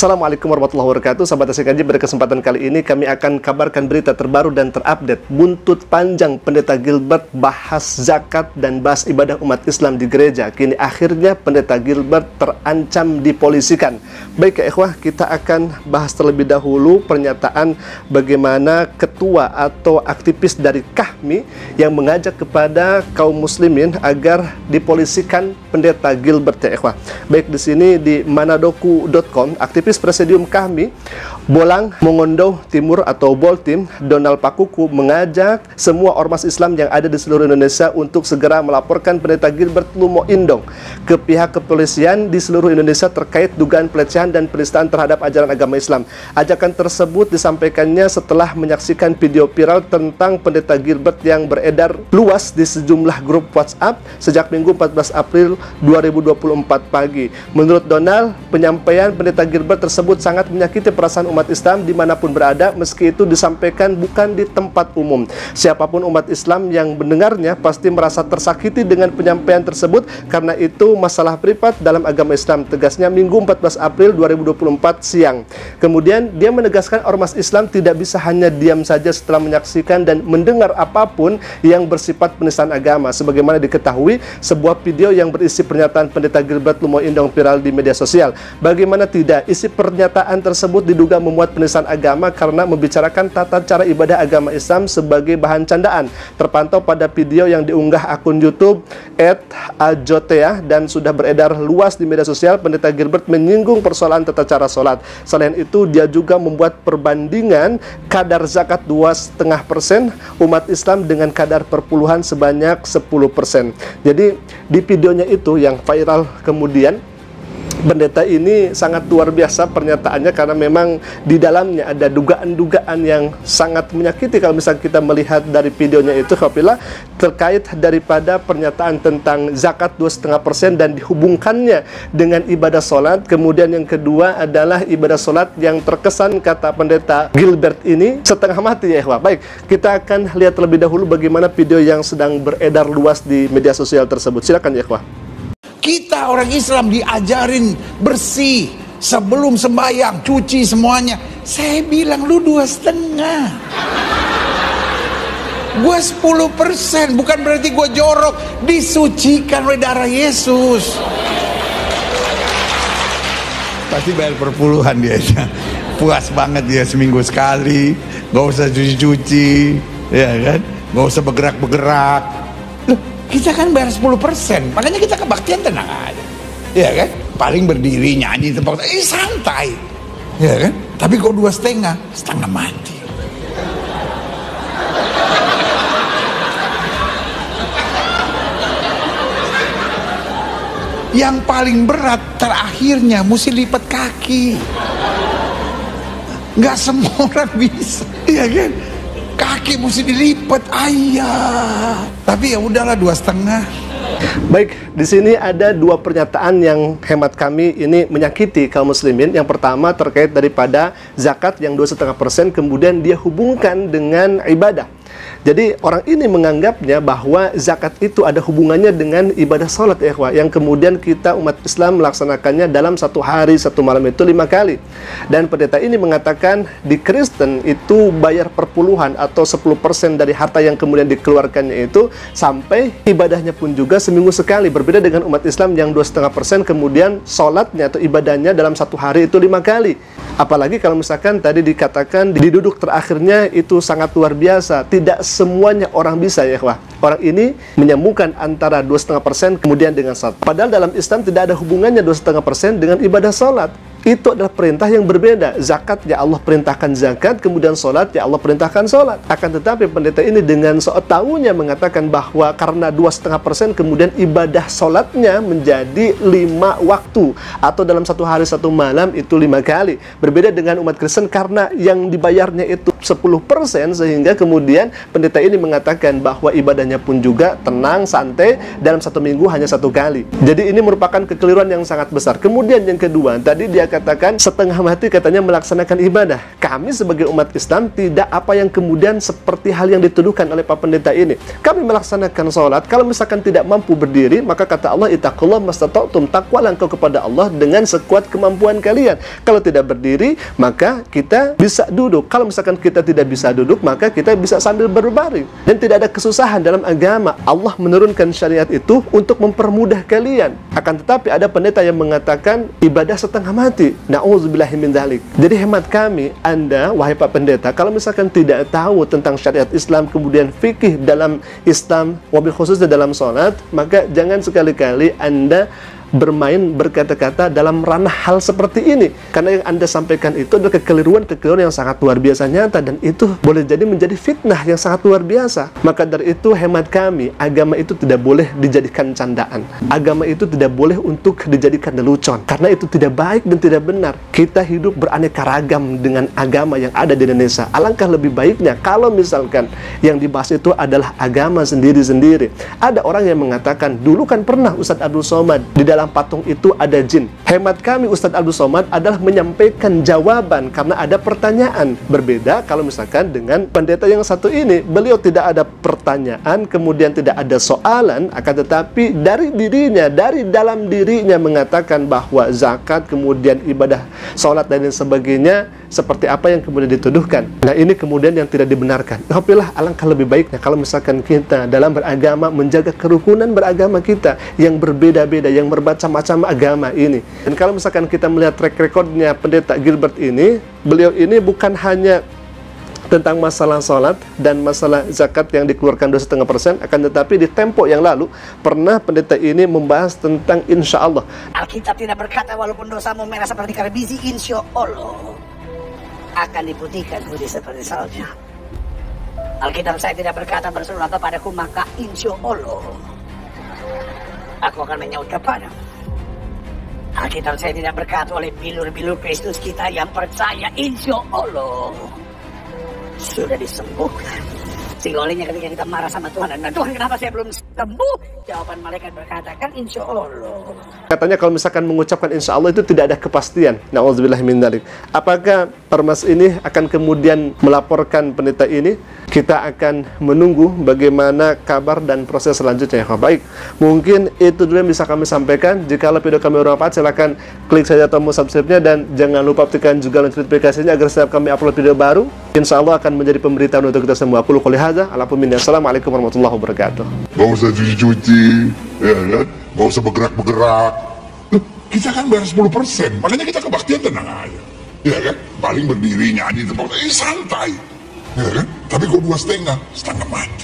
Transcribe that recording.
Assalamualaikum warahmatullahi wabarakatuh. Sahabat Asik Ngaji, pada kesempatan kali ini kami akan kabarkan berita terbaru dan terupdate. Buntut panjang Pendeta Gilbert bahas zakat dan bahas ibadah umat Islam di gereja. Kini akhirnya Pendeta Gilbert terancam dipolisikan. Baik ya ikhwah, kita akan bahas terlebih dahulu pernyataan bagaimana ketua atau aktivis dari KAHMI yang mengajak kepada kaum muslimin agar dipolisikan Pendeta Gilbert ya ikhwah. Baik, di sini di manadoku.com, aktivis Presidium KAHMI Bolang Mongondo Timur atau Boltim, Donald Pakuku, mengajak semua ormas Islam yang ada di seluruh Indonesia untuk segera melaporkan Pendeta Gilbert Lumo Indong ke pihak kepolisian di seluruh Indonesia terkait dugaan pelecehan dan penistaan terhadap ajaran agama Islam. Ajakan tersebut disampaikannya setelah menyaksikan video viral tentang Pendeta Gilbert yang beredar luas di sejumlah grup WhatsApp sejak Minggu 14 April 2024 pagi. Menurut Donald, penyampaian Pendeta Gilbert tersebut sangat menyakiti perasaan umat Islam dimanapun berada, meski itu disampaikan bukan di tempat umum. Siapapun umat Islam yang mendengarnya pasti merasa tersakiti dengan penyampaian tersebut, karena itu masalah privat dalam agama Islam, tegasnya Minggu 14 April 2024 siang. Kemudian dia menegaskan ormas Islam tidak bisa hanya diam saja setelah menyaksikan dan mendengar apapun yang bersifat penistaan agama. Sebagaimana diketahui, sebuah video yang berisi pernyataan Pendeta Gilbert Lumo Indong viral di media sosial. Bagaimana tidak, isi pernyataan tersebut diduga memuat penistaan agama karena membicarakan tata cara ibadah agama Islam sebagai bahan candaan. Terpantau pada video yang diunggah akun YouTube @ajotea dan sudah beredar luas di media sosial, Pendeta Gilbert menyinggung persoalan tata cara sholat. Selain itu, dia juga membuat perbandingan kadar zakat 2,5% umat Islam dengan kadar perpuluhan sebanyak 10%. Jadi di videonya itu yang viral kemudian, pendeta ini sangat luar biasa pernyataannya, karena memang di dalamnya ada dugaan-dugaan yang sangat menyakiti kalau misalnya kita melihat dari videonya itu, apabila terkait daripada pernyataan tentang zakat 2,5% dan dihubungkannya dengan ibadah sholat. Kemudian yang kedua adalah ibadah sholat yang terkesan, kata Pendeta Gilbert ini, setengah mati ya ikhwah. Baik, kita akan lihat terlebih dahulu bagaimana video yang sedang beredar luas di media sosial tersebut. Silakan ya ikhwah. Kita orang Islam diajarin bersih sebelum sembahyang, cuci semuanya. Saya bilang lu 2,5. Gua 10%, bukan berarti gua jorok. Disucikan oleh darah Yesus. Pasti bayar perpuluhan dia. Puas banget dia seminggu sekali. Gak usah cuci-cuci, ya kan? Gak usah bergerak-bergerak. Kita kan bayar 10%, makanya kita kebaktian tenang aja, ya kan? Paling berdiri nyanyi tempat, santai, ya kan? Tapi kok 2,5, setengah mati. Yang paling berat terakhirnya mesti lipat kaki. Nggak semua orang bisa, ya kan? Kaki mesti dilipat, ayah. Tapi ya udahlah 2,5. Baik, di sini ada dua pernyataan yang hemat kami ini menyakiti kaum muslimin. Yang pertama terkait daripada zakat yang 2,5%, kemudian dia hubungkan dengan ibadah. Jadi orang ini menganggapnya bahwa zakat itu ada hubungannya dengan ibadah sholat ya ikhwah, yang kemudian kita umat Islam melaksanakannya dalam satu hari satu malam itu 5 kali. Dan pendeta ini mengatakan di Kristen itu bayar perpuluhan atau 10% dari harta yang kemudian dikeluarkannya itu, sampai ibadahnya pun juga seminggu sekali. Berbeda dengan umat Islam yang 2,5%, kemudian sholatnya atau ibadahnya dalam satu hari itu 5 kali. Apalagi kalau misalkan tadi dikatakan di duduk terakhirnya itu sangat luar biasa. Tidak semuanya orang bisa ya ikhwah. Orang ini menyambungkan antara 2,5% kemudian dengan salat. Padahal dalam Islam tidak ada hubungannya 2,5% dengan ibadah salat. Itu adalah perintah yang berbeda. Zakat, ya Allah perintahkan zakat, kemudian sholat, ya Allah perintahkan sholat. Akan tetapi pendeta ini dengan tahunya mengatakan bahwa karena 2,5% kemudian ibadah sholatnya menjadi 5 waktu, atau dalam satu hari satu malam itu 5 kali. Berbeda dengan umat Kristen karena yang dibayarnya itu 10% sehingga kemudian pendeta ini mengatakan bahwa ibadahnya pun juga tenang, santai, dalam 1 minggu hanya 1 kali. Jadi ini merupakan kekeliruan yang sangat besar. Kemudian yang kedua, tadi dia katakan setengah mati katanya melaksanakan ibadah. Kami sebagai umat Islam tidak apa yang kemudian seperti hal yang dituduhkan oleh Pak Pendeta ini. Kami melaksanakan sholat, kalau misalkan tidak mampu berdiri, maka kata Allah, ittaqullah mastata'tum, takwalah engkau kepada Allah dengan sekuat kemampuan kalian. Kalau tidak berdiri, maka kita bisa duduk. Kalau misalkan kita tidak bisa duduk, maka kita bisa sambil berbaring. Dan tidak ada kesusahan dalam agama. Allah menurunkan syariat itu untuk mempermudah kalian. Akan tetapi ada pendeta yang mengatakan ibadah setengah mati. Na'udzubillahi min dzalik. Jadi hemat kami, Anda, wahai Pak Pendeta, kalau misalkan tidak tahu tentang syariat Islam, kemudian fikih dalam Islam, wabil khususnya dalam sholat, maka jangan sekali-kali Anda bermain berkata-kata dalam ranah hal seperti ini, karena yang Anda sampaikan itu adalah kekeliruan yang sangat luar biasa nyata, dan itu boleh jadi menjadi fitnah yang sangat luar biasa. Maka dari itu hemat kami, agama itu tidak boleh dijadikan candaan, agama itu tidak boleh untuk dijadikan lelucon, karena itu tidak baik dan tidak benar. Kita hidup beraneka ragam dengan agama yang ada di Indonesia. Alangkah lebih baiknya kalau misalkan yang dibahas itu adalah agama sendiri-sendiri. Ada orang yang mengatakan, dulu kan pernah Ustadz Abdul Somad di dalam patung itu ada jin. Hemat kami, Ustadz Abdul Somad adalah menyampaikan jawaban karena ada pertanyaan. Berbeda kalau misalkan dengan pendeta yang satu ini, beliau tidak ada pertanyaan, kemudian tidak ada soalan, akan tetapi dari dirinya, dari dalam dirinya mengatakan bahwa zakat, kemudian ibadah sholat dan lain sebagainya seperti apa yang kemudian dituduhkan. Nah, ini kemudian yang tidak dibenarkan. Alhamdulillah, alangkah lebih baiknya kalau misalkan kita dalam beragama menjaga kerukunan beragama kita yang berbeda-beda, yang bermacam-macam agama ini. Dan kalau misalkan kita melihat track recordnya Pendeta Gilbert ini, beliau ini bukan hanya tentang masalah sholat dan masalah zakat yang dikeluarkan 2,5%, akan tetapi di tempo yang lalu pernah pendeta ini membahas tentang insya Allah. Alkitab tidak berkata walaupun dosamu merah seperti karat biji, insya Allah akan diputihkan putih seperti salju. Alkitab saya tidak berkata berserulah kepadaku, maka insya Allah aku akan menyaut kepadamu. Alkitab saya tidak berkata oleh bilur-bilur Kristus kita yang percaya insya Allah sudah disembuhkan. Sehingga olehnya ketika kita marah sama Tuhan, dan Tuhan kenapa saya belum sembuh? Jawaban malaikat berkatakan insya Allah. Katanya kalau misalkan mengucapkan insya Allah itu tidak ada kepastian. Na'udzubillah min dzalik. Apakah Permas ini akan kemudian melaporkan pendeta ini? Kita akan menunggu bagaimana kabar dan proses selanjutnya. Baik, mungkin itu dulu yang bisa kami sampaikan. Jika video kami bermanfaat, silakan klik saja tombol subscribe-nya dan jangan lupa aktifkan juga notifikasinya agar setiap kami upload video baru, insya Allah akan menjadi pemberitaan untuk kita semua. Aku qouli hadza, Assalamualaikum warahmatullahi wabarakatuh. Gak usah cuci-cuci, ya kan? Gak usah bergerak-bergerak. Kita kan bayar 10%, makanya kita kebaktian tenang aja, ya kan? Paling berdiri nyanyi tempat, santai, ya kan? Tapi kok 2,5, setengah mati.